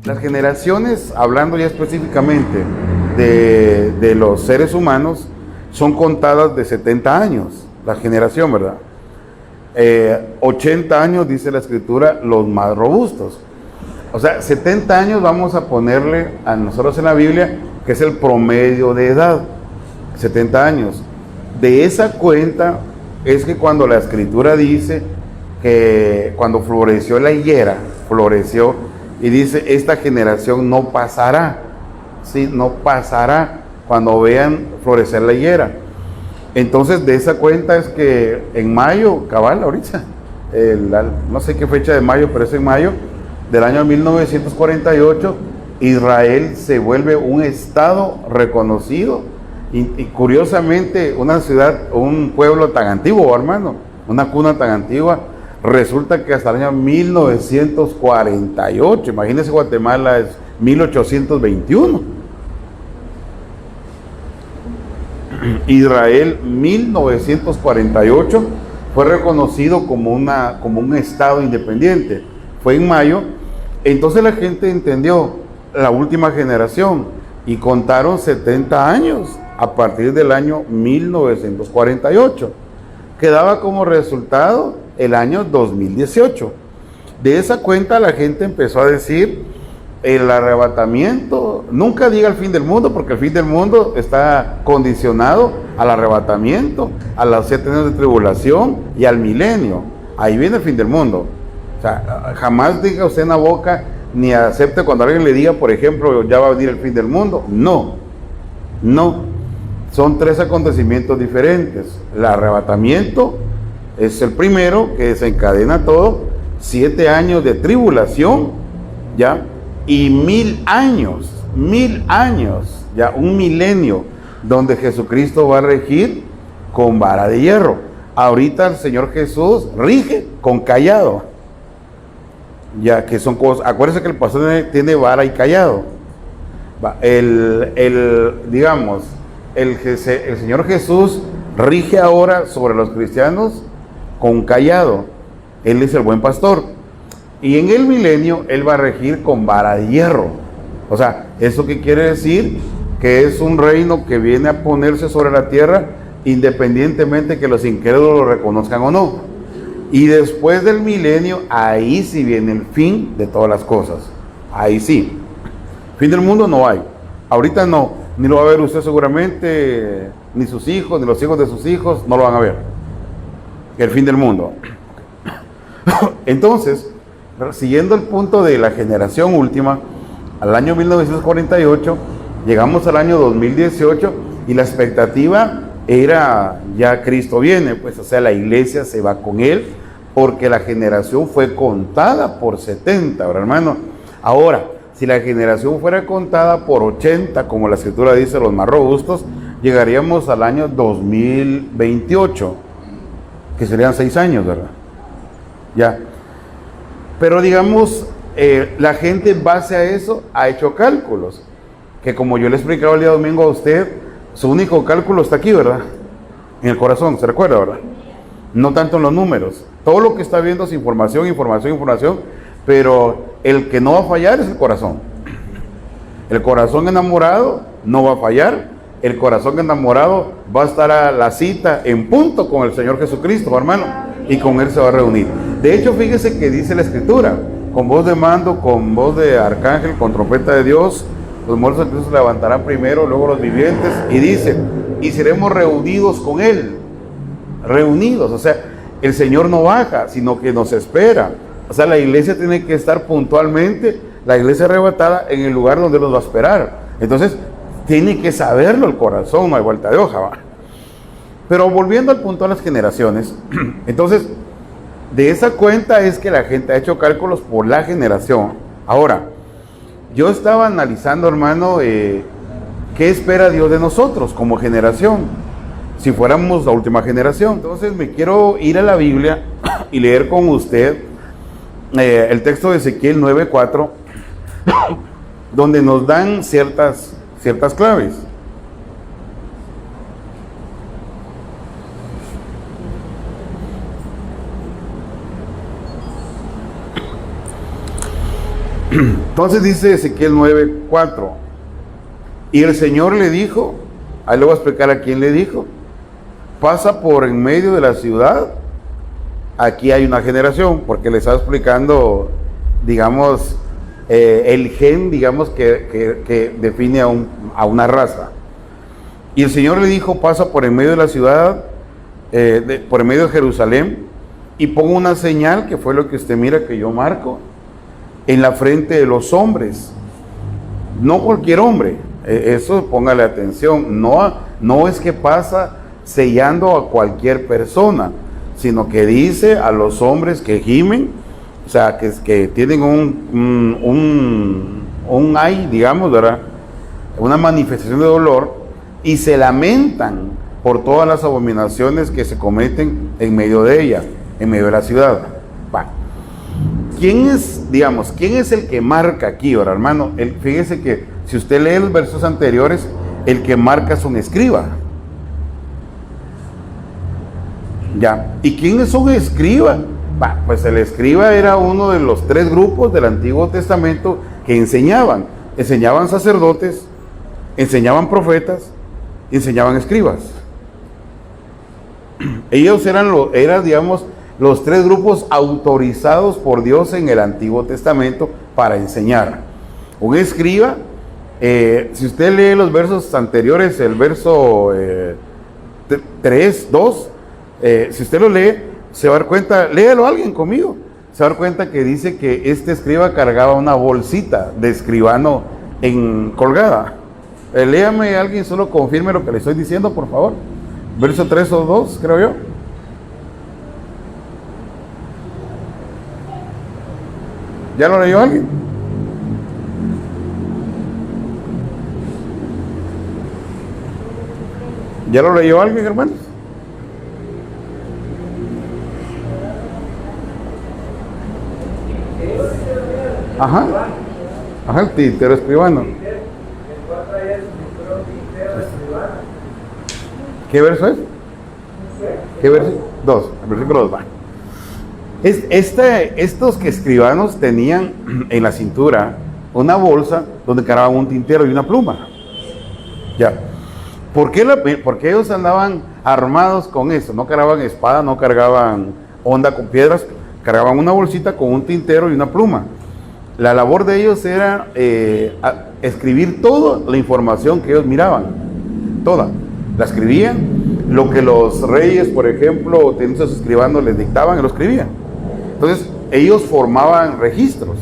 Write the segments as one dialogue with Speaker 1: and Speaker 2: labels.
Speaker 1: Las generaciones, hablando ya específicamente de los seres humanos, son contadas de 70 años, la generación, ¿verdad? 80 años, dice la escritura, los más robustos. O sea, 70 años vamos a ponerle a nosotros en la Biblia, que es el promedio de edad, 70 años. De esa cuenta es que cuando la escritura dice que cuando floreció la higuera, floreció, y dice, esta generación no pasará, ¿sí? No pasará cuando vean florecer la higuera. Entonces, de esa cuenta es que en mayo, cabal, ahorita, no sé qué fecha de mayo, pero es en mayo del año 1948, Israel se vuelve un estado reconocido y curiosamente una ciudad, un pueblo tan antiguo, hermano, una cuna tan antigua, resulta que hasta el año 1948, imagínense, Guatemala es 1821. Israel 1948 fue reconocido como un estado independiente. Fue en mayo. Entonces la gente entendió la última generación y contaron 70 años a partir del año 1948. Quedaba como resultado el año 2018. De esa cuenta la gente empezó a decir el arrebatamiento, nunca diga el fin del mundo, porque el fin del mundo está condicionado al arrebatamiento, a los 7 años de tribulación y al milenio. Ahí viene el fin del mundo. O sea, jamás diga usted en la boca, ni acepte cuando alguien le diga, por ejemplo, ya va a venir el fin del mundo. No, no. Son 3 acontecimientos diferentes. El arrebatamiento es el primero que desencadena todo, 7 años de tribulación, ¿ya? Y 1000 años, ya un milenio, donde Jesucristo va a regir con vara de hierro. Ahorita el Señor Jesús rige con cayado, ya que son cosas, acuérdense que el pastor tiene vara y cayado. Digamos, el Señor Jesús rige ahora sobre los cristianos con cayado. Él es el buen pastor. Y en el milenio Él va a regir con vara de hierro. O sea, ¿eso qué quiere decir? Que es un reino que viene a ponerse sobre la tierra independientemente que los incrédulos lo reconozcan o no. Y después del milenio, ahí sí viene el fin de todas las cosas. Ahí sí. Fin del mundo no hay. Ahorita no. Ni lo va a ver usted seguramente, ni sus hijos, ni los hijos de sus hijos, no lo van a ver. El fin del mundo. Entonces, siguiendo el punto de la generación última, al año 1948, llegamos al año 2018 y la expectativa era ya Cristo viene, pues o sea, la iglesia se va con Él, porque la generación fue contada por 70, ¿verdad, hermano? Ahora, si la generación fuera contada por 80, como la escritura dice, los más robustos, llegaríamos al año 2028, que serían 6 años, ¿verdad? Ya. Pero digamos, la gente en base a eso ha hecho cálculos, que como yo le explicaba el día domingo a usted, su único cálculo está aquí, ¿verdad? En el corazón, ¿se recuerda, verdad? No tanto en los números. Todo lo que está viendo es información, pero el que no va a fallar es el corazón. El corazón enamorado no va a fallar. El corazón enamorado va a estar a la cita en punto con el Señor Jesucristo, hermano, y con Él se va a reunir. De hecho, fíjese que dice la escritura, con voz de mando, con voz de arcángel, con trompeta de Dios, los muertos de Cristo se levantarán primero, luego los vivientes, y dice, y seremos reunidos con Él. Reunidos, o sea, el Señor no baja, sino que nos espera. O sea, la iglesia tiene que estar puntualmente, la iglesia arrebatada, en el lugar donde nos va a esperar. Entonces, tiene que saberlo el corazón, no hay vuelta de hoja, ¿va? Pero volviendo al punto de las generaciones, entonces, de esa cuenta es que la gente ha hecho cálculos por la generación. Ahora, yo estaba analizando, hermano, qué espera Dios de nosotros como generación, si fuéramos la última generación. Entonces me quiero ir a la Biblia y leer con usted el texto de Ezequiel 9:4, donde nos dan ciertas claves. Entonces dice Ezequiel 9:4, y el Señor le dijo, ahí le voy a explicar a quién le dijo, pasa por en medio de la ciudad, aquí hay una generación, porque le estaba explicando, digamos, el gen, digamos, que define a una raza. Y el Señor le dijo, pasa por en medio de la ciudad, por en medio de Jerusalén, y pongo una señal, que fue lo que usted mira que yo marco, en la frente de los hombres. No cualquier hombre, eso póngale atención, no es que pasa sellando a cualquier persona, sino que dice a los hombres que gimen, o sea, que tienen un ay, digamos, ¿verdad? Una manifestación de dolor, y se lamentan por todas las abominaciones que se cometen en medio de ella, en medio de la ciudad. Va. ¿Quién es el que marca aquí, ahora, hermano? Fíjese que si usted lee los versos anteriores, el que marca es un escriba. Ya. ¿Y quién es un escriba? Pues el escriba era uno de los 3 grupos del Antiguo Testamento que enseñaban. Enseñaban sacerdotes, enseñaban profetas, enseñaban escribas. Ellos eran digamos, los 3 grupos autorizados por Dios en el Antiguo Testamento para enseñar. Un escriba, si usted lee los versos anteriores, el verso 3, 2, si usted lo lee, se va a dar cuenta, léalo alguien conmigo, se va a dar cuenta que dice que este escriba cargaba una bolsita de escribano colgada. Léame alguien, solo confirme lo que le estoy diciendo, por favor. Verso 3 o 2, creo yo. ¿Ya lo leyó alguien? ¿Ya lo leyó alguien, hermanos? Ajá, el tintero escribano. ¿Qué verso es? ¿Qué verso? 2, el versículo 2 va. Estos que escribanos tenían en la cintura una bolsa donde cargaban un tintero y una pluma. Ya. ¿Por qué ellos andaban armados con eso? No cargaban espada, no cargaban honda con piedras, cargaban una bolsita con un tintero y una pluma. La labor de ellos era escribir toda la información que ellos miraban, toda. La escribían, lo que los reyes, por ejemplo, teniendo sus escribanos les dictaban, lo escribían. Entonces, ellos formaban registros,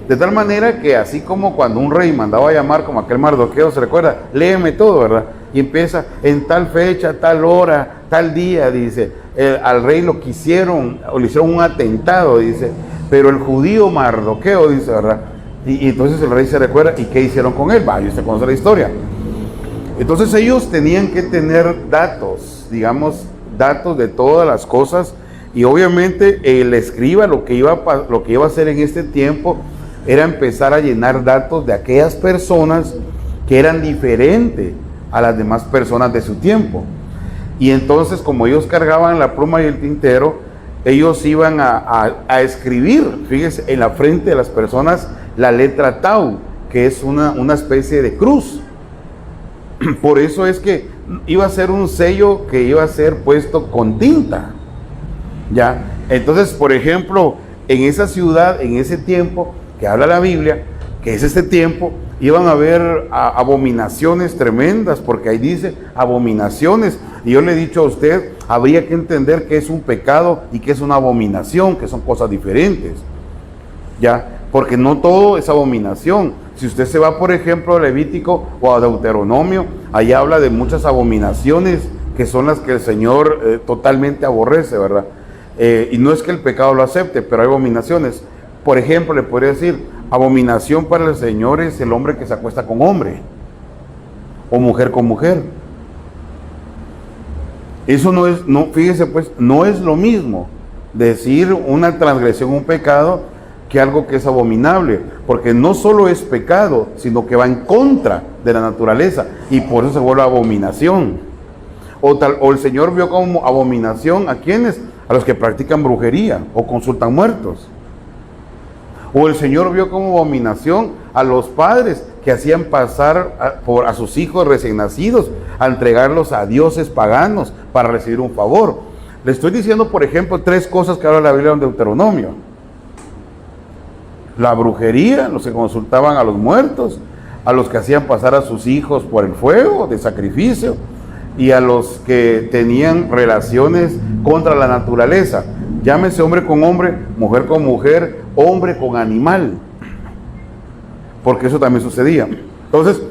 Speaker 1: de tal manera que así como cuando un rey mandaba a llamar, como aquel Mardoqueo, se recuerda, léeme todo, ¿verdad? Y empieza, en tal fecha, tal hora, tal día, dice, al rey lo quisieron, o le hicieron un atentado, dice, pero el judío Mardoqueo, dice, ¿verdad? Y entonces el rey se recuerda, ¿y qué hicieron con él? Y usted conoce la historia. Entonces ellos tenían que tener datos, digamos, datos de todas las cosas, y obviamente el escriba lo que iba a hacer en este tiempo era empezar a llenar datos de aquellas personas que eran diferentes a las demás personas de su tiempo. Y entonces, como ellos cargaban la pluma y el tintero, ellos iban a escribir, fíjese, en la frente de las personas la letra Tau, que es una especie de cruz. Por eso es que iba a ser un sello que iba a ser puesto con tinta. ¿Ya? Entonces, por ejemplo, en esa ciudad, en ese tiempo que habla la Biblia, que es este tiempo, iban a haber abominaciones tremendas, porque ahí dice abominaciones, y yo le he dicho a usted, habría que entender qué es un pecado y qué es una abominación, que son cosas diferentes, ¿ya? Porque no todo es abominación. Si usted se va, por ejemplo, a Levítico o a Deuteronomio, ahí habla de muchas abominaciones que son las que el Señor totalmente aborrece, ¿verdad? Y no es que el pecado lo acepte, pero hay abominaciones. Por ejemplo, le podría decir, abominación para el Señor es el hombre que se acuesta con hombre, o mujer con mujer. Eso fíjese pues, no es lo mismo decir una transgresión, un pecado, que algo que es abominable, porque no solo es pecado, sino que va en contra de la naturaleza, y por eso se vuelve abominación. O el Señor vio como abominación a quienes, a los que practican brujería o consultan muertos, O el Señor vio como abominación a los padres que hacían pasar a sus hijos recién nacidos, a entregarlos a dioses paganos para recibir un favor. Le estoy diciendo, por ejemplo, 3 cosas que habla la Biblia en Deuteronomio. La brujería, los que consultaban a los muertos, a los que hacían pasar a sus hijos por el fuego de sacrificio, y a los que tenían relaciones contra la naturaleza. Llámese hombre con hombre, mujer con mujer, hombre con animal. Porque eso también sucedía. Entonces,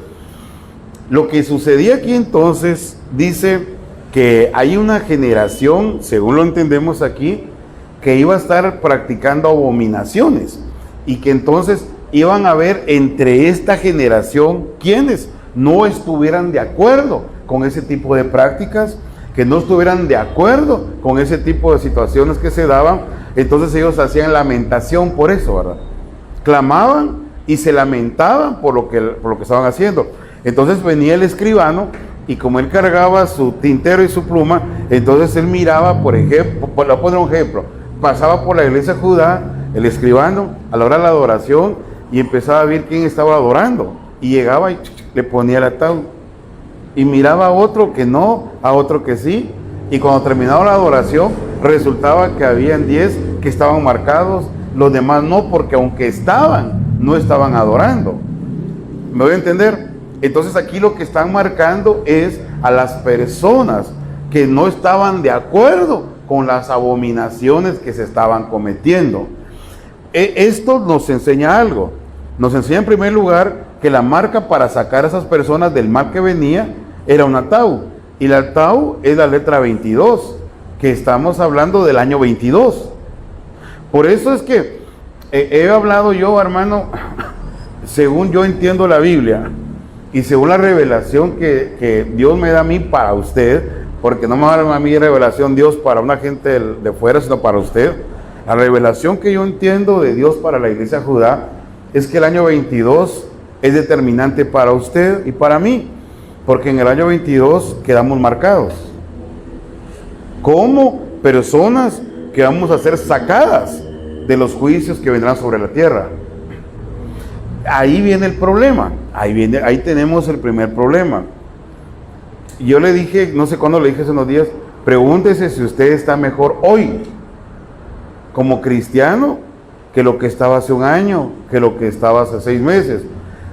Speaker 1: lo que sucedía aquí entonces, dice que hay una generación, según lo entendemos aquí, que iba a estar practicando abominaciones. Y que entonces iban a haber entre esta generación quienes no estuvieran de acuerdo con ese tipo de prácticas, que no estuvieran de acuerdo con ese tipo de situaciones que se daban. Entonces ellos hacían lamentación por eso, ¿verdad? Clamaban y se lamentaban por lo que estaban haciendo. Entonces venía el escribano y como él cargaba su tintero y su pluma, entonces él miraba, por ejemplo, voy a poner un ejemplo, pasaba por la iglesia de Judá, el escribano, a la hora de la adoración, y empezaba a ver quién estaba adorando, y llegaba y le ponía el ataúd, y miraba a otro que no, a otro que sí, y cuando terminaba la adoración, resultaba que habían 10 que estaban marcados, los demás no, porque aunque no estaban adorando. ¿Me voy a entender? Entonces aquí lo que están marcando es a las personas que no estaban de acuerdo con las abominaciones que se estaban cometiendo. Esto nos enseña algo. Nos enseña en primer lugar que la marca para sacar a esas personas del mal que venía era un ataúd. Y el ataúd es la letra 22, que estamos hablando del año 22. Por eso es que he hablado yo, hermano, según yo entiendo la Biblia y según la revelación que Dios me da a mí para usted, porque no me va a dar a mí revelación Dios para una gente de fuera, sino para usted. La revelación que yo entiendo de Dios para la iglesia de Judá es que el año 22 es determinante para usted y para mí, porque en el año 22 quedamos marcados como personas que vamos a ser sacadas de los juicios que vendrán sobre la tierra. Ahí viene el problema, ahí tenemos el primer problema. Yo le dije, no sé cuándo le dije hace unos días, pregúntese si usted está mejor hoy como cristiano que lo que estaba hace un año, que lo que estaba hace 6 meses.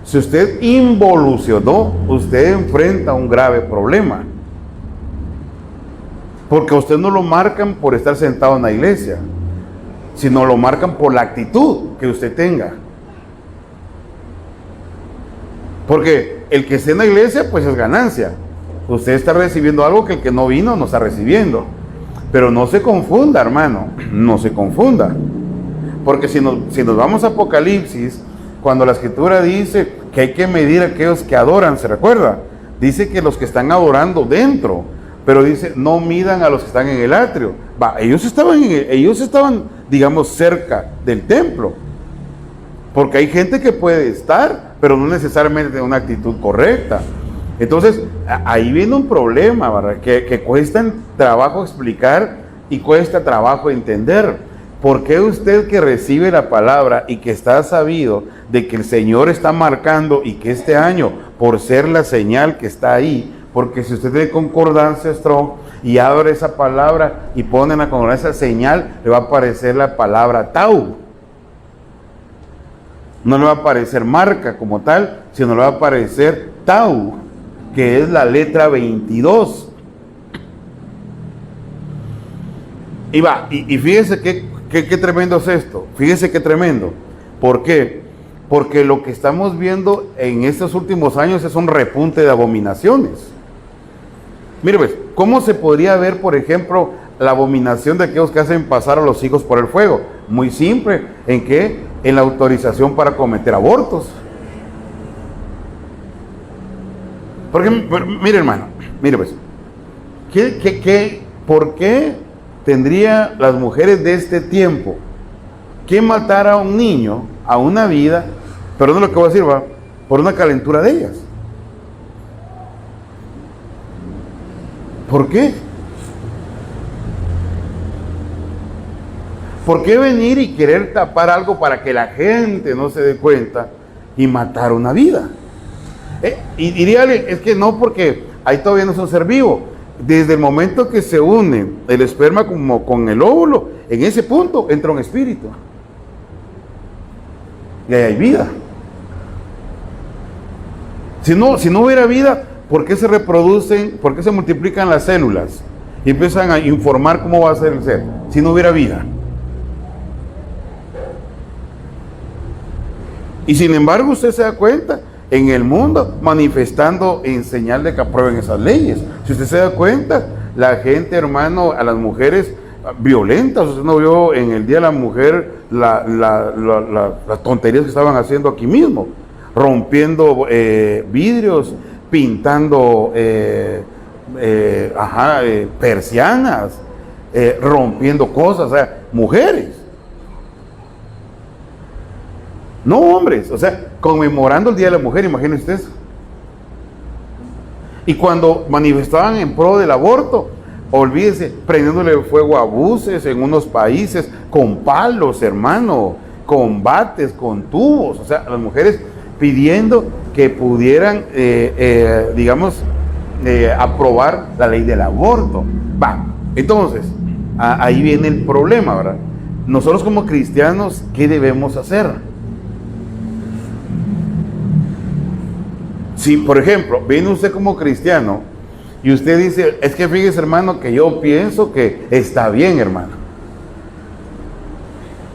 Speaker 1: Si usted involucionó, usted enfrenta un grave problema. Porque a usted no lo marcan por estar sentado en la iglesia, sino lo marcan por la actitud que usted tenga. Porque el que esté en la iglesia, pues es ganancia. Usted está recibiendo algo que el que no vino no está recibiendo. Pero no se confunda, hermano, no se confunda. Porque si nos vamos a Apocalipsis, cuando la Escritura dice que hay que medir a aquellos que adoran, ¿se recuerda? Dice que los que están adorando dentro, pero dice, no midan a los que están en el atrio. Ellos estaban, digamos, cerca del templo. Porque hay gente que puede estar, pero no necesariamente de una actitud correcta. Entonces, ahí viene un problema, ¿verdad? Que cuesta trabajo explicar y cuesta trabajo entender. ¿Por qué usted que recibe la palabra y que está sabido de que el Señor está marcando y que este año, por ser la señal que está ahí, porque si usted tiene concordancia Strong y abre esa palabra y pone en la concordancia señal, le va a aparecer la palabra Tau. No le va a aparecer marca como tal, sino le va a aparecer Tau, que es la letra 22. Y fíjese qué tremendo es esto. Fíjese qué tremendo. ¿Por qué? Porque lo que estamos viendo en estos últimos años es un repunte de abominaciones. Mire, pues, ¿cómo se podría ver, por ejemplo, la abominación de aquellos que hacen pasar a los hijos por el fuego? Muy simple. ¿En qué? En la autorización para cometer abortos. Porque, mire, hermano, mire, pues, ¿por qué tendría las mujeres de este tiempo que matar a un niño, a una vida, pero no lo que voy a decir, va, por una calentura de ellas? ¿Por qué? ¿Por qué venir y querer tapar algo para que la gente no se dé cuenta y matar una vida? Y dígale, es que no, porque ahí todavía no es un ser vivo. Desde el momento que se une el esperma como con el óvulo, en ese punto entra un espíritu. Y ahí hay vida. Si no hubiera vida, ¿por qué se reproducen, por qué se multiplican las células? Y empiezan a informar cómo va a ser el ser, si no hubiera vida. Y sin embargo, usted se da cuenta, en el mundo, manifestando en señal de que aprueben esas leyes. Si usted se da cuenta, la gente, hermano, a las mujeres violentas, usted no vio en el Día de la Mujer las tonterías que estaban haciendo aquí mismo, rompiendo vidrios, pintando persianas, rompiendo cosas, o sea, mujeres. No hombres, o sea, conmemorando el Día de la Mujer, imagínense ustedes. Y cuando manifestaban en pro del aborto, olvídese, prendiéndole fuego a buses en unos países, con palos, hermano, con bates, con tubos, o sea, las mujeres pidiendo que pudieran, aprobar la ley del aborto. Va, entonces, ahí viene el problema, ¿verdad? Nosotros como cristianos, ¿qué debemos hacer? Si, por ejemplo, viene usted como cristiano y usted dice, es que fíjese, hermano, que yo pienso que está bien, hermano.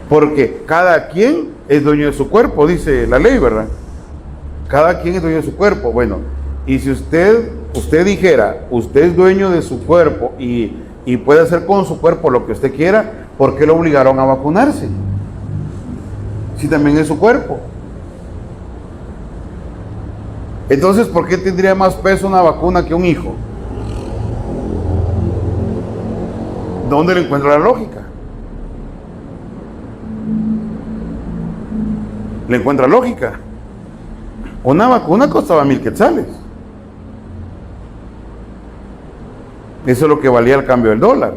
Speaker 1: Porque cada quien es dueño de su cuerpo, dice la ley, ¿verdad? Cada quien es dueño de su cuerpo. Bueno, y si usted dijera, usted es dueño de su cuerpo y puede hacer con su cuerpo lo que usted quiera, ¿por qué lo obligaron a vacunarse? Si también es su cuerpo. Entonces, ¿por qué tendría más peso una vacuna que un hijo? ¿Dónde le encuentra la lógica? ¿Le encuentra lógica? Una vacuna costaba 1,000 quetzales. Eso es lo que valía el cambio del dólar.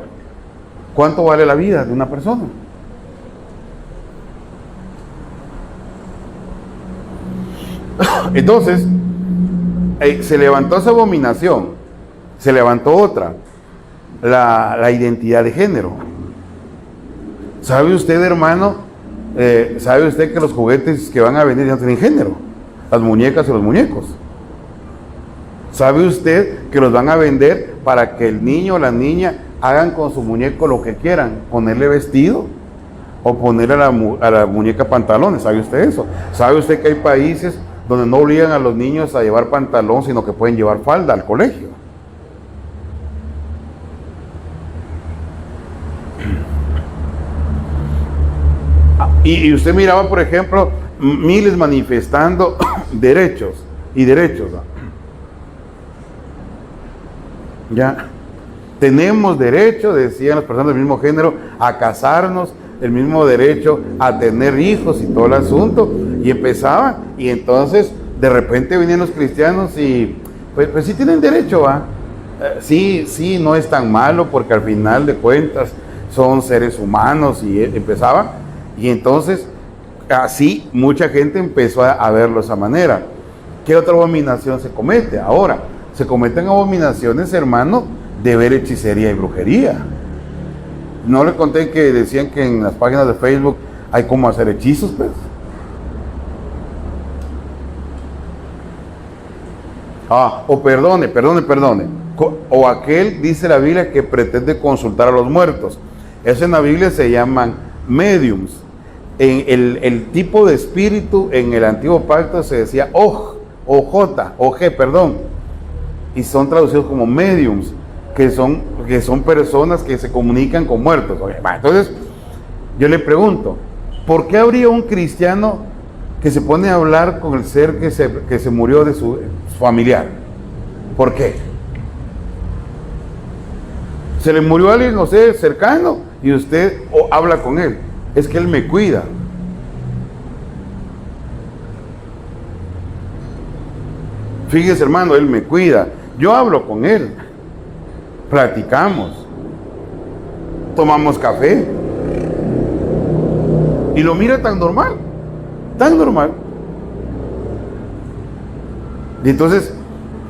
Speaker 1: ¿Cuánto vale la vida de una persona? Entonces, se levantó esa abominación, se levantó otra, la identidad de género. ¿Sabe usted, hermano? ¿Sabe usted que los juguetes que van a venir ya no tienen género? Las muñecas y los muñecos. ¿Sabe usted que los van a vender para que el niño o la niña hagan con su muñeco lo que quieran? Ponerle vestido o ponerle a la muñeca pantalones. ¿Sabe usted eso? ¿Sabe usted que hay países donde no obligan a los niños a llevar pantalón, sino que pueden llevar falda al colegio? Y usted miraba, por ejemplo, miles manifestando derechos, ¿no? Ya, tenemos derecho, decían las personas del mismo género, a casarnos, el mismo derecho a tener hijos y todo el asunto, y empezaban, y entonces de repente venían los cristianos y pues sí tienen derecho, ¿va? Sí, no es tan malo, porque al final de cuentas son seres humanos, y empezaban, y entonces así mucha gente empezó a verlo de esa manera. ¿Qué otra abominación se comete? Ahora, se cometen abominaciones, hermano, de ver hechicería y brujería. No le conté que decían que en las páginas de Facebook hay cómo hacer hechizos, pues. Perdone. O aquel, dice la Biblia, que pretende consultar a los muertos. Eso en la Biblia se llaman mediums. En el tipo de espíritu en el antiguo pacto se decía y son traducidos como mediums, que son personas que se comunican con muertos. Entonces, yo le pregunto, ¿por qué habría un cristiano que se pone a hablar con el ser que se murió de su familiar? ¿Por qué? Se le murió alguien, no sé, cercano, y usted habla con él. Es que él me cuida. Fíjese, hermano, él me cuida. Yo hablo con él, platicamos, tomamos café. y lo mira tan normal, tan normal. Y entonces,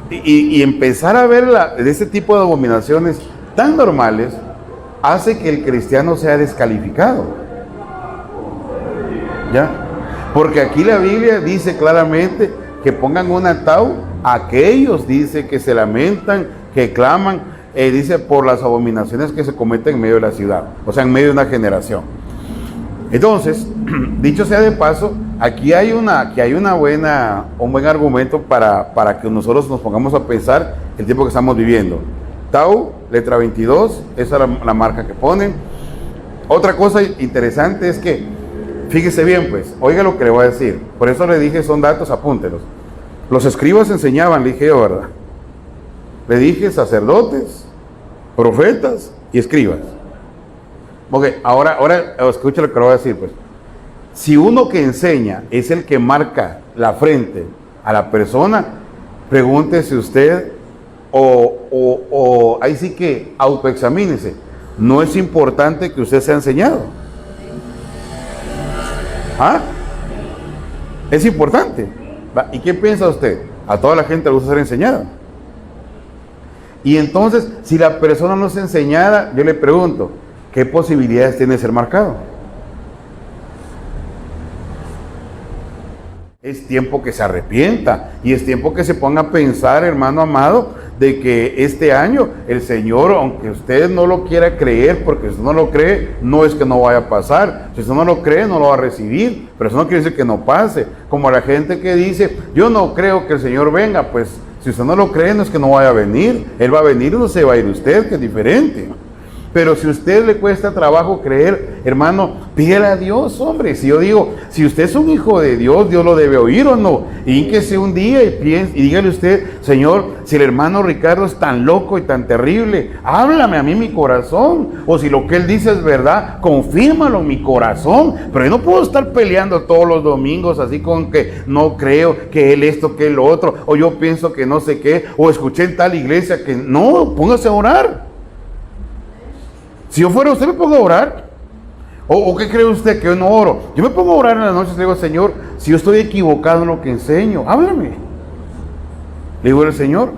Speaker 1: y empezar a ver de ese tipo de abominaciones tan normales, hace que el cristiano sea descalificado. ¿Ya? Porque aquí la Biblia dice claramente que pongan un ataúd a aquellos, dice, que se lamentan, que claman, dice, por las abominaciones que se cometen en medio de la ciudad, o sea, en medio de una generación. Entonces, dicho sea de paso, aquí hay un buen argumento para que nosotros nos pongamos a pensar el tiempo que estamos viviendo. Tau, letra 22, esa es la marca que ponen. Otra cosa interesante es que, fíjese bien pues, oiga lo que le voy a decir, por eso le dije, son datos, apúntelos. Los escribas enseñaban, le dije yo, ¿verdad? Le dije sacerdotes, profetas y escribas. Ok, ahora escucha lo que le voy a decir pues. Si uno que enseña es el que marca la frente a la persona, pregúntese usted, o ahí sí que autoexamínese. ¿No es importante que usted sea enseñado? ¿Ah? Es importante. ¿Y qué piensa usted? A toda la gente le gusta ser enseñada. Y entonces, si la persona no es enseñada, yo le pregunto, ¿qué posibilidades tiene de ser marcado? Es tiempo que se arrepienta y es tiempo que se ponga a pensar, hermano amado, de que este año el Señor, aunque usted no lo quiera creer, porque si usted no lo cree, no es que no vaya a pasar. Si usted no lo cree, no lo va a recibir, pero eso no quiere decir que no pase. Como la gente que dice, yo no creo que el Señor venga, pues si usted no lo cree, no es que no vaya a venir. Él va a venir y no se va a ir usted, que es diferente. Pero si a usted le cuesta trabajo creer, hermano, pídele a Dios, hombre. Si yo digo, si usted es un hijo de Dios, Dios lo debe oír o no. Hínquese un día y piense, y dígale usted, Señor, si el hermano Ricardo es tan loco y tan terrible, háblame a mí mi corazón. O si lo que él dice es verdad, confírmalo en mi corazón. Pero yo no puedo estar peleando todos los domingos así con que no creo, que él esto, que él lo otro, o yo pienso que no sé qué, o escuché en tal iglesia que no, póngase a orar. Si yo fuera usted, me pongo a orar. ¿O qué cree usted que yo no oro? Yo me pongo a orar en las noches y le digo, Señor, si yo estoy equivocado en lo que enseño, háblame. Le digo al Señor.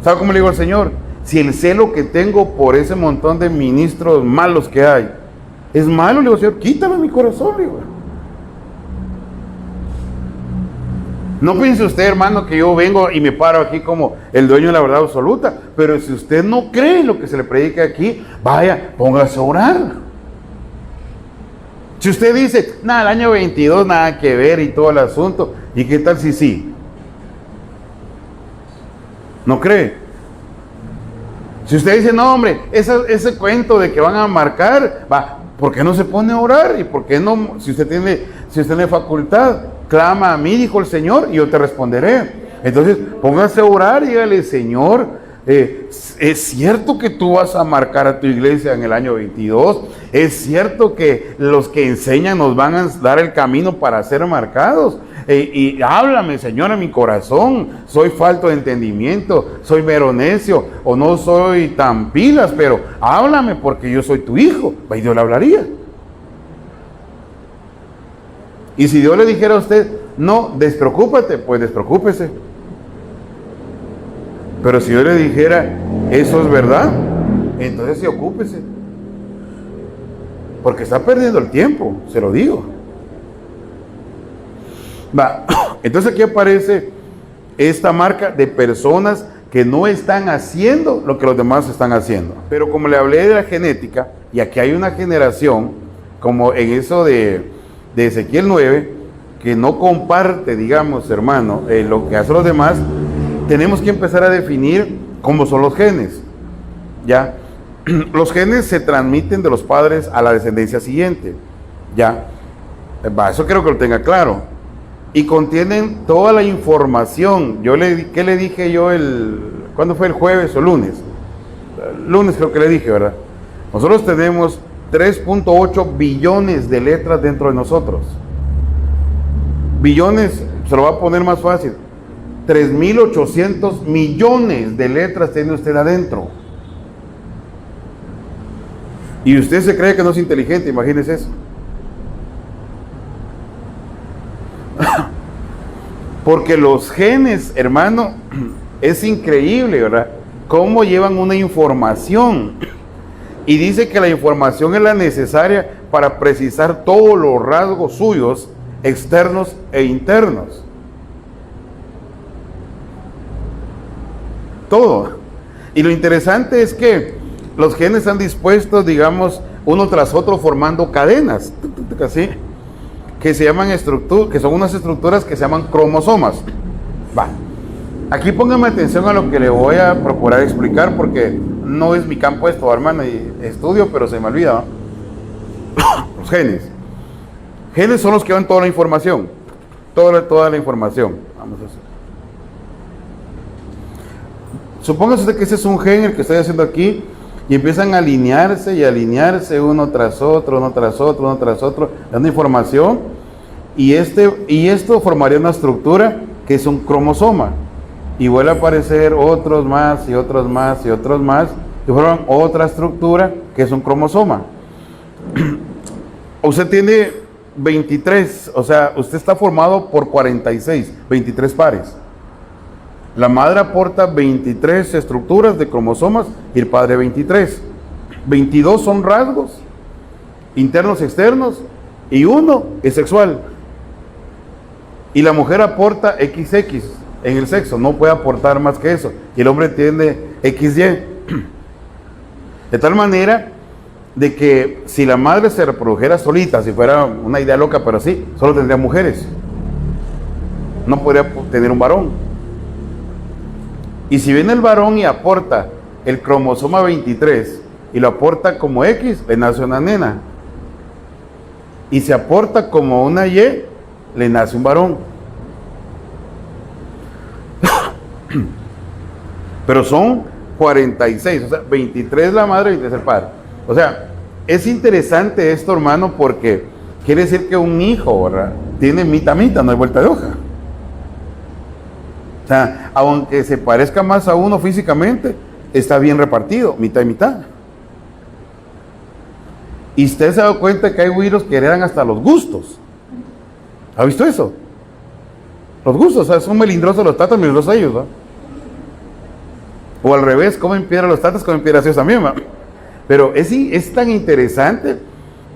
Speaker 1: ¿Sabe cómo le digo al Señor? Si el celo que tengo por ese montón de ministros malos que hay es malo, le digo, Señor, quítame mi corazón, le digo. No piense usted, hermano, que yo vengo y me paro aquí como el dueño de la verdad absoluta. Pero si usted no cree en lo que se le predica aquí, vaya, póngase a orar. Si usted dice, nada, el año 22, nada que ver y todo el asunto, ¿y qué tal si sí? ¿No cree? Si usted dice, no, hombre, ese cuento de que van a marcar, ¿por qué no se pone a orar? ¿Y por qué no, si usted tiene facultad? Clama a mí, dijo el Señor, y yo te responderé. Entonces, póngase a orar y dígale, Señor, es cierto que tú vas a marcar a tu iglesia en el año 22. Es cierto que los que enseñan nos van a dar el camino para ser marcados. Y háblame, Señor, a mi corazón. Soy falto de entendimiento, soy mero necio, o no soy tan pilas, pero háblame porque yo soy tu hijo. Y Dios le hablaría. Y si Dios le dijera a usted, no, despreocúpate, pues despreocúpese. Pero si yo le dijera, eso es verdad, entonces sí, ocúpese. Porque está perdiendo el tiempo, se lo digo. Entonces aquí aparece esta marca de personas que no están haciendo lo que los demás están haciendo. Pero como le hablé de la genética, y aquí hay una generación, como en eso de Ezequiel 9, que no comparte, digamos, hermano, lo que hacen los demás, tenemos que empezar a definir cómo son los genes. ¿Ya? Los genes se transmiten de los padres a la descendencia siguiente. ¿Ya? Eso quiero que lo tenga claro. Y contienen toda la información. ¿Qué le dije yo ¿cuándo fue? ¿El jueves o lunes? Lunes creo que le dije, ¿verdad? Nosotros tenemos 3.8 billones de letras dentro de nosotros. Billones, se lo va a poner más fácil. 3.800 millones de letras tiene usted adentro. Y usted se cree que no es inteligente, imagínese eso. Porque los genes, hermano, es increíble, ¿verdad? Cómo llevan una información. Y dice que la información es la necesaria para precisar todos los rasgos suyos, externos e internos. Todo. Y lo interesante es que los genes están dispuestos, digamos, uno tras otro formando cadenas, así, que se llaman que son unas estructuras que se llaman cromosomas. Va. Aquí póngame atención a lo que le voy a procurar explicar, porque no es mi campo esto, hermano, y estudio, pero se me olvida, ¿no? Los genes. Genes son los que dan toda la información. Toda la información. Vamos a hacer. Supóngase usted que ese es un gen el que estoy haciendo aquí, y empiezan a alinearse y alinearse uno tras otro, uno tras otro, uno tras otro, dando información, y esto formaría una estructura que es un cromosoma, y vuelve a aparecer otros más y otros más y otros más, y forman otra estructura que es un cromosoma. Usted tiene 23, o sea, usted está formado por 46, 23 pares. La madre aporta 23 estructuras de cromosomas y el padre 23. 22 son rasgos internos y externos, y uno es sexual. Y la mujer aporta XX en el sexo, no puede aportar más que eso. Y el hombre tiene XY. De tal manera de que si la madre se reprodujera solita, si fuera una idea loca, pero sí, solo tendría mujeres. No podría tener un varón. Y si viene el varón y aporta el cromosoma 23 y lo aporta como X, le nace una nena. Y si aporta como una Y, le nace un varón. Pero son 46, o sea, 23 la madre y 23 el padre. O sea, es interesante esto, hermano, porque quiere decir que un hijo, ¿verdad?, tiene mitad, no hay vuelta de hoja. O sea, aunque se parezca más a uno físicamente, está bien repartido, mitad y mitad. Y usted se ha dado cuenta que hay güiros que heredan hasta los gustos. ¿Ha visto eso? Los gustos, o sea, son melindrosos los tatas, melindrosos ellos, ¿no? O al revés, comen piedra los tatas, comen piedras ellos también, ¿no? Pero es tan interesante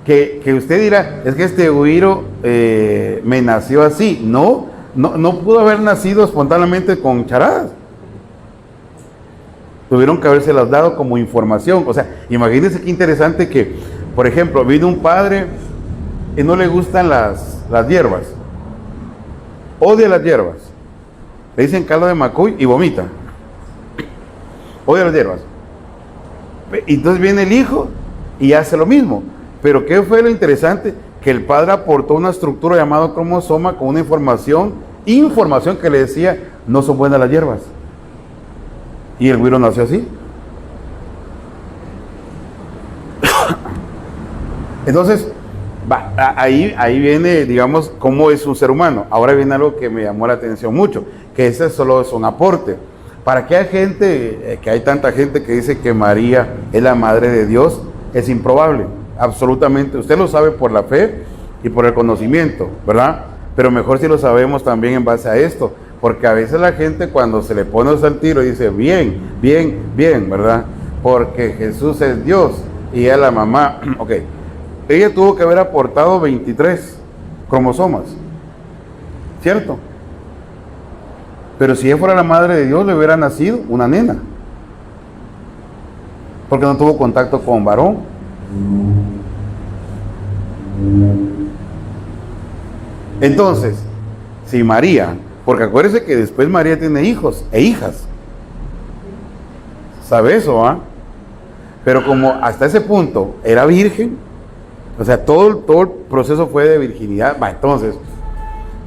Speaker 1: que usted dirá, es que este güiro me nació así. No pudo haber nacido espontáneamente con charadas. Tuvieron que habérselas dado como información. O sea, imagínense qué interesante que, por ejemplo, vino un padre y no le gustan las hierbas. Odia las hierbas. Le dicen caldo de macuy y vomita. Odia las hierbas. Entonces viene el hijo y hace lo mismo. Pero ¿qué fue lo interesante? Que el padre aportó una estructura llamada cromosoma con una información que le decía, no son buenas las hierbas. Y el güiro nació así. Entonces, ahí viene, digamos, cómo es un ser humano. Ahora viene algo que me llamó la atención mucho, que ese solo es un aporte. Para que hay gente, que hay tanta gente que dice que María es la madre de Dios, es improbable. Absolutamente, usted lo sabe por la fe y por el conocimiento, ¿verdad? Pero mejor si lo sabemos también en base a esto, porque a veces la gente cuando se le pone al tiro dice, bien, ¿verdad? Porque Jesús es Dios y ella es la mamá. Ok, ella tuvo que haber aportado 23 cromosomas, ¿cierto? Pero si ella fuera la madre de Dios, le hubiera nacido una nena, porque no tuvo contacto con varón. Entonces, si María, porque acuérdese que después María tiene hijos e hijas, ¿sabe eso, ah? Pero como hasta ese punto era virgen, o sea, todo el proceso fue de virginidad. Entonces,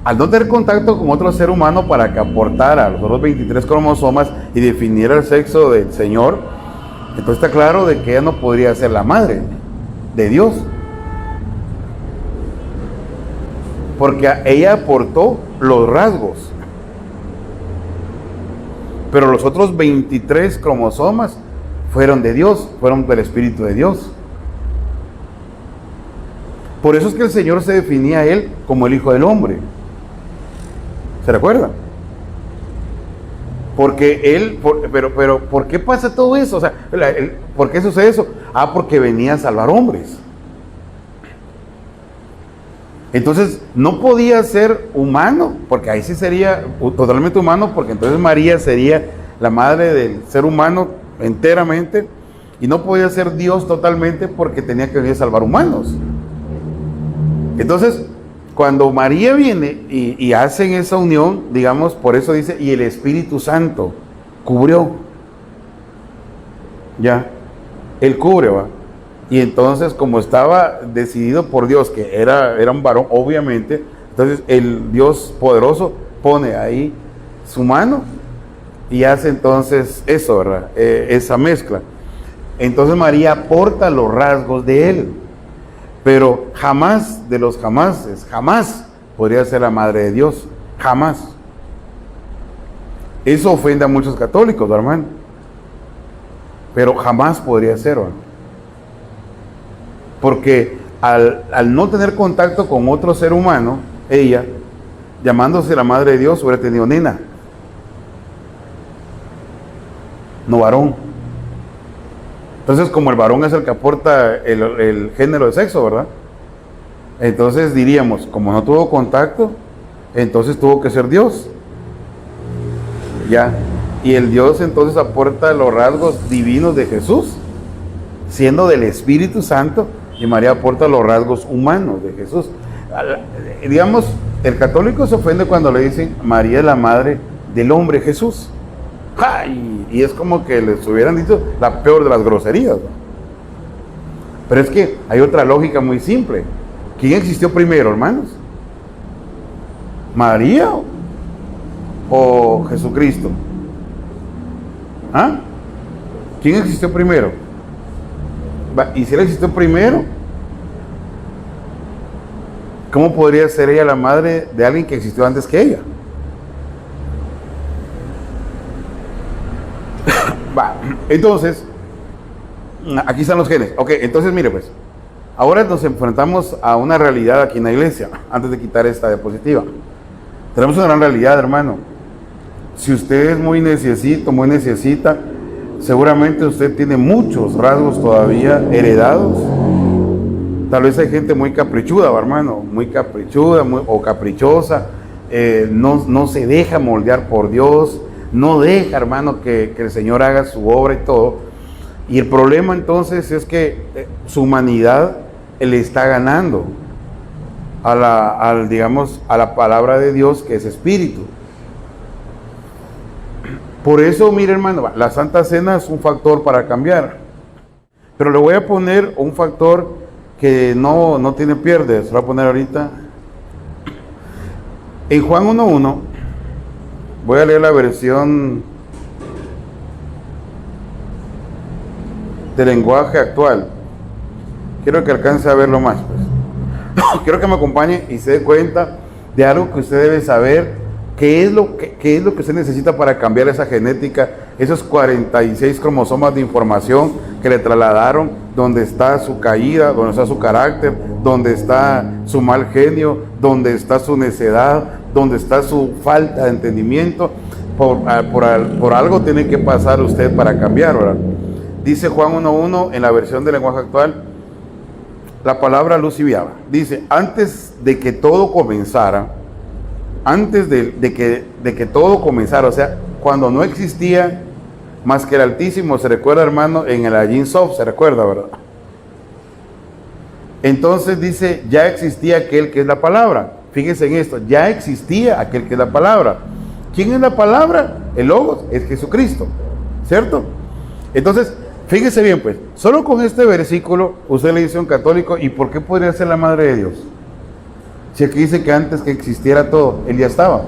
Speaker 1: al no tener contacto con otro ser humano para que aportara los otros 23 cromosomas y definiera el sexo del Señor, entonces está claro de que ella no podría ser la madre de Dios, porque ella aportó los rasgos, pero los otros 23 cromosomas fueron de Dios, fueron del Espíritu de Dios. Por eso es que el Señor se definía a Él como el Hijo del Hombre. ¿Se recuerda? Porque Él, pero ¿por qué pasa todo eso? O sea, ¿por qué sucede eso? Porque venía a salvar hombres. Entonces, no podía ser humano, porque ahí sí sería totalmente humano, porque entonces María sería la madre del ser humano enteramente, y no podía ser Dios totalmente porque tenía que venir a salvar humanos. Entonces, cuando María viene y hacen esa unión, digamos, por eso dice, y el Espíritu Santo cubrió. Ya, Él cubre, ¿va? Y entonces, como estaba decidido por Dios que era un varón, obviamente, entonces el Dios poderoso pone ahí su mano y hace entonces eso, ¿verdad? Esa mezcla. Entonces María aporta los rasgos de Él, pero jamás de los jamases, jamás podría ser la madre de Dios, jamás. Eso ofende a muchos católicos, hermano, pero jamás podría ser, ¿verdad? Porque al no tener contacto con otro ser humano, ella, llamándose la madre de Dios, hubiera tenido nena, no varón. Entonces, como el varón es el que aporta el género de sexo, ¿verdad? Entonces diríamos, como no tuvo contacto, entonces tuvo que ser Dios. Ya. Y el Dios entonces aporta los rasgos divinos de Jesús, siendo del Espíritu Santo, y María aporta los rasgos humanos de Jesús. Digamos, el católico se ofende cuando le dicen María es la madre del hombre Jesús. ¡Ay! Y es como que les hubieran dicho la peor de las groserías, ¿no? Pero es que hay otra lógica muy simple. ¿Quién existió primero, hermanos? ¿María o Jesucristo? ¿Ah? ¿Quién existió primero? Y si él existió primero, ¿cómo podría ser ella la madre de alguien que existió antes que ella? Entonces, aquí están los genes. Ok, entonces mire pues, ahora nos enfrentamos a una realidad aquí en la iglesia, antes de quitar esta diapositiva. Tenemos una gran realidad, hermano. Si usted es muy necesita, seguramente usted tiene muchos rasgos todavía heredados. Tal vez hay gente muy caprichuda, hermano, muy caprichuda o caprichosa, no se deja moldear por Dios, no deja, hermano, que el Señor haga su obra y todo. Y el problema entonces es que su humanidad le está ganando a la palabra de Dios, que es espíritu. Por eso, mire, hermano, la Santa Cena es un factor para cambiar. Pero le voy a poner un factor que no tiene pierde. Se lo voy a poner ahorita. En Juan 1:1, voy a leer la versión de lenguaje actual. Quiero que alcance a verlo más, pues. Quiero que me acompañe y se dé cuenta de algo que usted debe saber. ¿Qué es lo que usted necesita para cambiar esa genética? Esos 46 cromosomas de información que le trasladaron, donde está su caída, donde está su carácter, donde está su mal genio, donde está su necedad, donde está su falta de entendimiento. Por algo tiene que pasar usted para cambiar, ¿verdad? Dice Juan 1:1 en la versión del lenguaje actual, la palabra luz y vida. Dice, antes de que todo comenzara, todo comenzara, o sea, cuando no existía más que el Altísimo, se recuerda, hermano, en el Ayin Sof, se recuerda, ¿verdad? Entonces dice, ya existía aquel que es la palabra. Fíjense en esto, ya existía aquel que es la palabra. ¿Quién es la palabra? El Logos, es Jesucristo, ¿cierto? Entonces, fíjense bien, pues, solo con este versículo, usted le dice a un católico, ¿y por qué podría ser la madre de Dios? Si aquí dice que antes que existiera todo, Él ya estaba.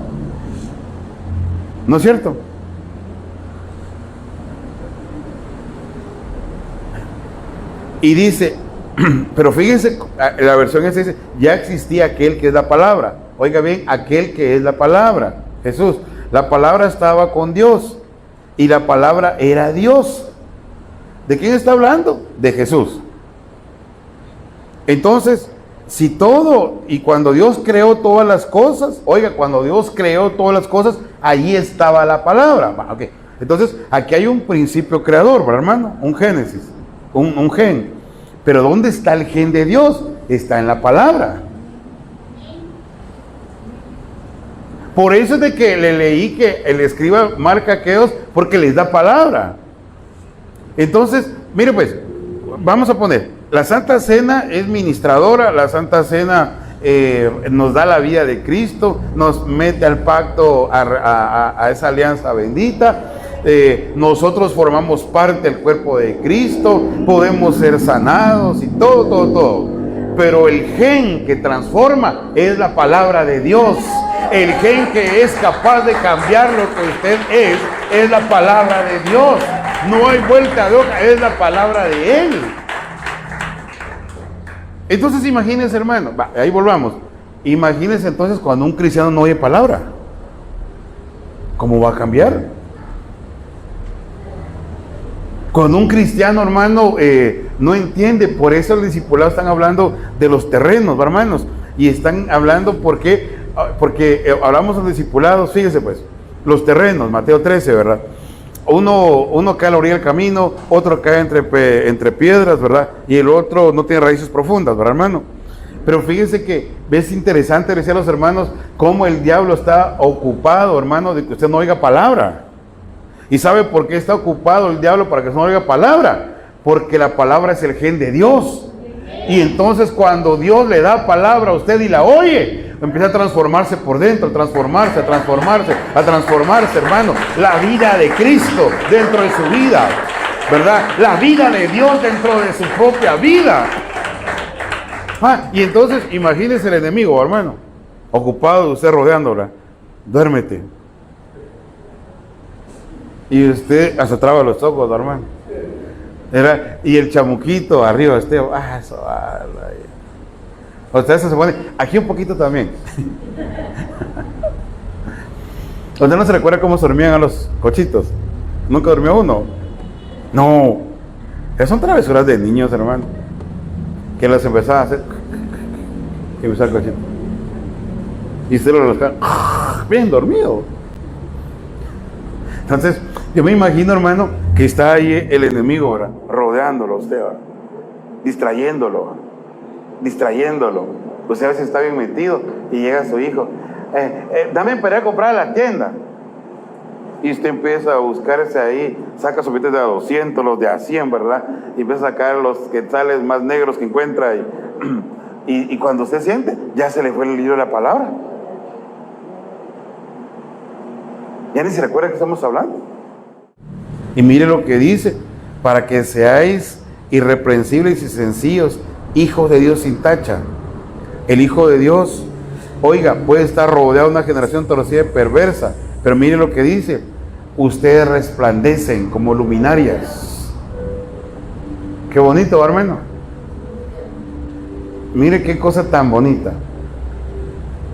Speaker 1: ¿No es cierto? Y dice, pero fíjense, la versión esa dice, ya existía aquel que es la palabra. Oiga bien, aquel que es la palabra, Jesús. La palabra estaba con Dios y la palabra era Dios. ¿De quién está hablando? De Jesús. Entonces, Si todo, y cuando Dios creó todas las cosas, oiga, cuando Dios creó todas las cosas, allí estaba la palabra. Okay. Entonces, aquí hay un principio creador, ¿verdad, hermano? Un génesis, un gen. Pero ¿dónde está el gen de Dios? Está en la palabra. Por eso es de que le leí que el escriba marca aquellos porque les da palabra. Entonces, mire pues, vamos a poner, la Santa Cena es ministradora, la Santa Cena nos da la vida de Cristo, nos mete al pacto, a esa alianza bendita. Nosotros formamos parte del cuerpo de Cristo, podemos ser sanados y todo. Pero el gen que transforma es la palabra de Dios. El gen que es capaz de cambiar lo que usted es la palabra de Dios. No hay vuelta de hoja, es la palabra de Él. Entonces imagínense, hermano, ahí volvamos. Imagínense entonces cuando un cristiano no oye palabra. ¿Cómo va a cambiar? Cuando un cristiano, hermano, no entiende, por eso los discipulados están hablando de los terrenos, hermanos, y están hablando porque hablamos de los discipulados, fíjese pues, los terrenos, Mateo 13, ¿verdad? Uno cae a la orilla del camino, otro cae entre piedras, ¿verdad? Y el otro no tiene raíces profundas, ¿verdad, hermano? Pero fíjense que es interesante decir a los hermanos cómo el diablo está ocupado, hermano, de que usted no oiga palabra. ¿Y sabe por qué está ocupado el diablo para que no oiga palabra? Porque la palabra es el gen de Dios. Y entonces cuando Dios le da palabra a usted y la oye, empieza a transformarse por dentro, a transformarse, hermano. La vida de Cristo dentro de su vida, ¿verdad? La vida de Dios dentro de su propia vida. Y entonces imagínese el enemigo, hermano, ocupado de usted rodeándola. Duérmete. Y usted hasta traba los ojos, hermano. Y el chamuquito arriba, usted, eso, usted se pone, aquí un poquito también. ¿Usted no se recuerda cómo se dormían a los cochitos? ¿Nunca durmió uno? No, esas son travesuras de niños, hermano, que las empezaba a hacer, y empezaba el cochito. Y usted lo bien dormido. Entonces, yo me imagino, hermano, que está ahí el enemigo, ¿verdad? Rodeándolo a usted, ¿verdad? Distrayéndolo. Usted a veces está bien metido y llega su hijo. Dame para ir a comprar a la tienda. Y usted empieza a buscarse ahí, saca sus billetes de a 200, los de a 100, ¿verdad? Y empieza a sacar los quetzales más negros que encuentra. Y cuando usted siente, ya se le fue el libro de la palabra. Ya ni se recuerda que estamos hablando. Y mire lo que dice: para que seáis irreprensibles y sencillos, hijos de Dios sin tacha. El Hijo de Dios, oiga, puede estar rodeado de una generación torcida y perversa, pero mire lo que dice: ustedes resplandecen como luminarias. Qué bonito, hermano. Mire qué cosa tan bonita.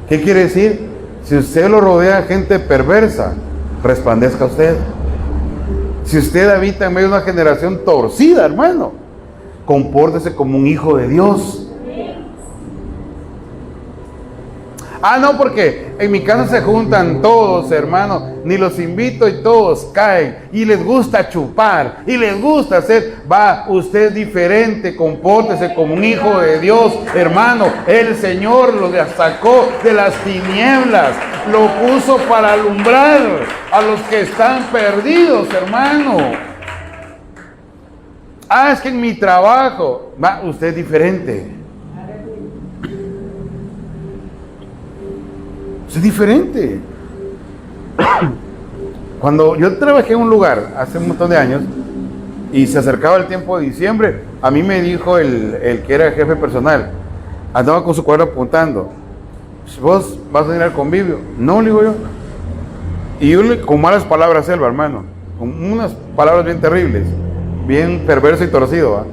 Speaker 1: ¿Qué quiere decir? Si usted lo rodea de gente perversa, resplandezca usted. Si usted habita en medio de una generación torcida, hermano, compórtese como un hijo de Dios. No, porque en mi casa se juntan todos, hermano, ni los invito y todos caen, y les gusta chupar, y les gusta hacer, usted es diferente, compórtese como un hijo de Dios, hermano. El Señor lo sacó de las tinieblas, lo puso para alumbrar a los que están perdidos, hermano. Es que en mi trabajo, usted es diferente. Es diferente. Cuando yo trabajé en un lugar hace un montón de años y se acercaba el tiempo de diciembre, a mí me dijo el que era jefe personal, andaba con su cuadro apuntando: ¿vos vas a venir al convivio? No, le digo yo. Y yo, con malas palabras, hermano, con unas palabras bien terribles, bien perverso y torcido,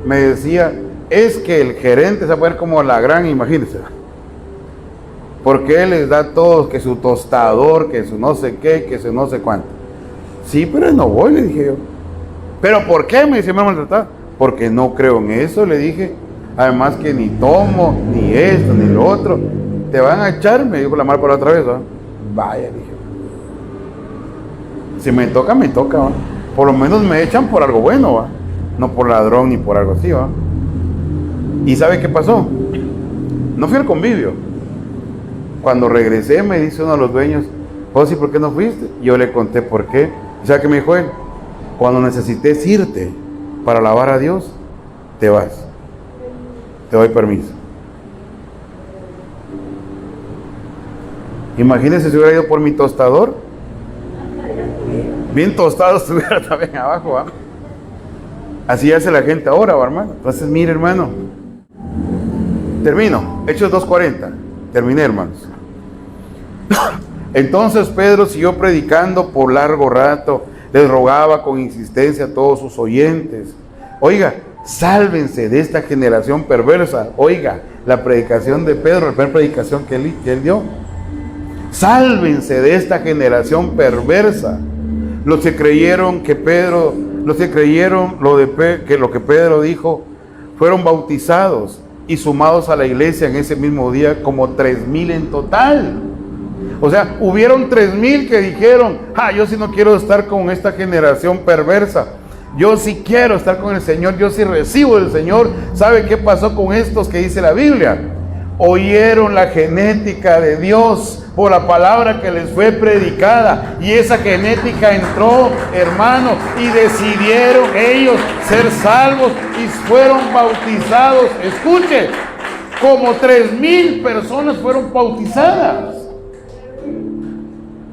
Speaker 1: me decía: es que el gerente se va a poner como la gran, imagínense, porque él les da a todos que su tostador, que su no sé qué, que su no sé cuánto. Sí, pero no voy, le dije yo. ¿Pero por qué? Me dice, me maltrataba. Porque no creo en eso, le dije. Además que ni tomo, ni esto, ni lo otro. Te van a echar, me dijo la mar por otra vez, ¿va? Vaya, dije. Si me toca, me toca, ¿va? Por lo menos me echan por algo bueno, ¿va? No por ladrón ni por algo así, ¿va? ¿Y sabe qué pasó? No fui al convivio. Cuando regresé me dice uno de los dueños, José, ¿por qué no fuiste? Yo le conté por qué. ¿Sabe qué me dijo él? Cuando necesites irte para alabar a Dios, te vas. Te doy permiso. Imagínense si hubiera ido por mi tostador. Bien tostado estuviera también abajo, ¿va? Así hace la gente ahora, ¿va, hermano? Entonces, mire, hermano. Termino. Hechos 2:40. Terminé, hermanos. Entonces Pedro siguió predicando por largo rato. Les rogaba con insistencia a todos sus oyentes. Oiga, sálvense de esta generación perversa. Oiga, la predicación de Pedro, la primera predicación que él dio. Sálvense de esta generación perversa. Los que creyeron que Pedro, los que creyeron lo que Pedro dijo, fueron bautizados y sumados a la iglesia en ese mismo día como 3,000 en total. O sea, hubieron 3,000 que dijeron, yo sí no quiero estar con esta generación perversa. Yo sí quiero estar con el Señor, yo sí recibo del Señor. ¿Sabe qué pasó con estos que dice la Biblia? Oyeron la genética de Dios por la palabra que les fue predicada, y esa genética entró, hermano, y decidieron ellos ser salvos y fueron bautizados. Escuche, como 3,000 personas fueron bautizadas.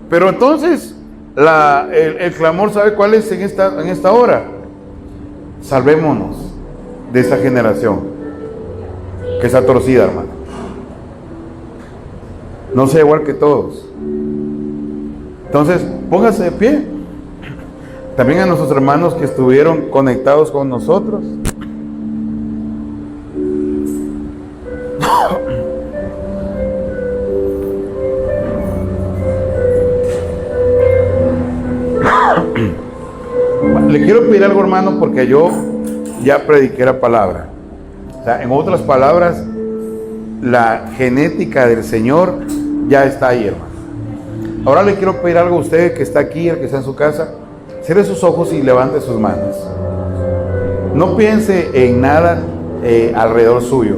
Speaker 1: Pero entonces el clamor, ¿sabe cuál es en esta hora? Salvémonos de esta generación que está torcida, hermano. No sea igual que todos. Entonces, póngase de pie. También a nuestros hermanos que estuvieron conectados con nosotros. Le quiero pedir algo, hermano, porque yo ya prediqué la palabra. O sea, en otras palabras, la genética del Señor ya está ahí, hermano. Ahora le quiero pedir algo a usted que está aquí, el que está en su casa. Cierre sus ojos y levante sus manos. No piense en nada alrededor suyo.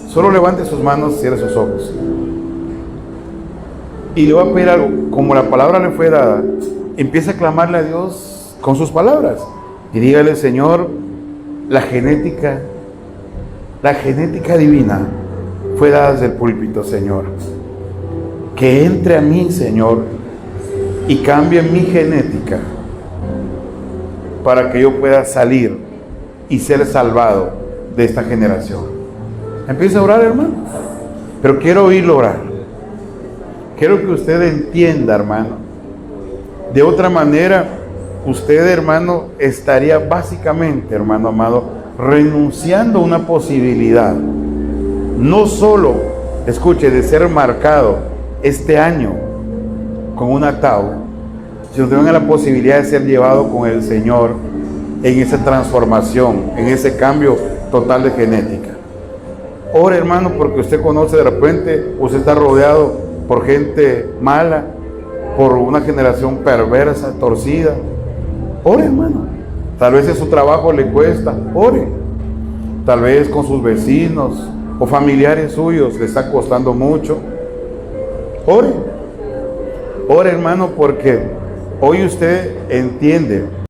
Speaker 1: Solo levante sus manos, cierre sus ojos. Y le voy a pedir algo. Como la palabra le fue dada, empiece a clamarle a Dios con sus palabras. Y dígale, Señor, la genética divina fue dada desde el púlpito, Señor. Que entre a mí, Señor, y cambie mi genética para que yo pueda salir y ser salvado de esta generación. Empieza a orar, hermano. Pero quiero oírlo orar. Quiero que usted entienda, hermano. De otra manera, usted, hermano, estaría básicamente, hermano amado, renunciando a una posibilidad. No solo, escuche, de ser marcado este año con un ataúd, sino también la posibilidad de ser llevado con el Señor en esa transformación, en ese cambio total de genética. Ore, hermano, porque usted conoce, de repente usted está rodeado por gente mala, por una generación perversa, torcida. Ore, hermano. Tal vez en su trabajo le cuesta, ore. Tal vez con sus vecinos o familiares suyos le está costando mucho. Ore. Ore, hermano, porque hoy usted entiende